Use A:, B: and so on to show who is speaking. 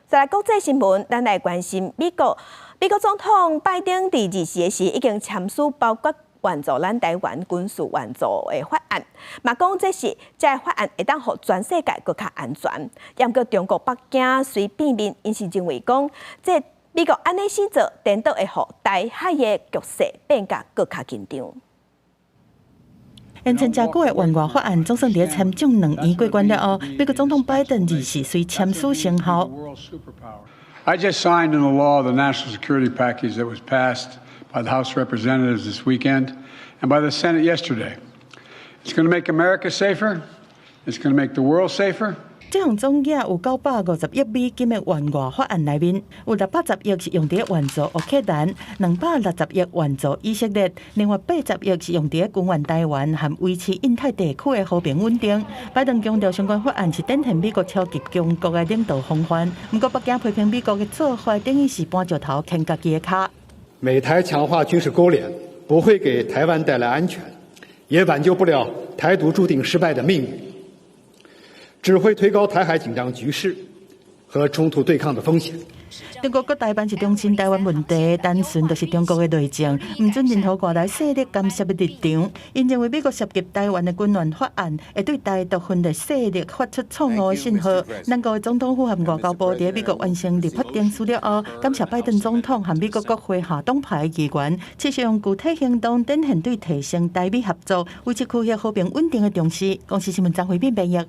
A: 再来国际新闻，咱来关心美国总统拜登伫24时已经签署包括援助咱台湾军事援助的法案，嘛讲这法案会当互全世界更较安全。不过中国北京虽变面，因是认为讲这美国安尼施做，颠倒会互台海的局势变甲更较紧张。
B: 延前真久的援外法案总算伫参众2院过关了后，美国总统拜登24岁签署生效。
C: I just signed into law the national security package that was passed by the House of Representatives this weekend and by the Senate yesterday. It's going to make America safer. It's going to make the world safer.
B: 这项总额有950亿美金的援外法案内面，有610亿是用伫援助乌克兰，260亿援助以色列，另外80亿是用伫军援台湾和维持印太地区的和平稳定。拜登强调，相关法案是展现美国超级强国的领导风范。不过，北京批评美国的做法等于是搬石头牵家己的脚。
D: 美台强化军事勾连不会给台湾带来安全，也挽救不了台独注定失败的命运。只会推高台海紧张局势和冲突对抗的风险。
B: 中国台办是中心台湾问题，单纯就是中国的内政，唔准任何外来势力干涉的立场。因认为美国涉及台湾的军援法案，会对台独分裂势力发出错误的信号。咱国的总统府和外交部在美国完成立法定书了后，感谢拜登总统和美国国会下党派的议员，持续用具体行动展现对提升台美合作、维持区域和平稳定的重视。公司新闻张惠敏编译。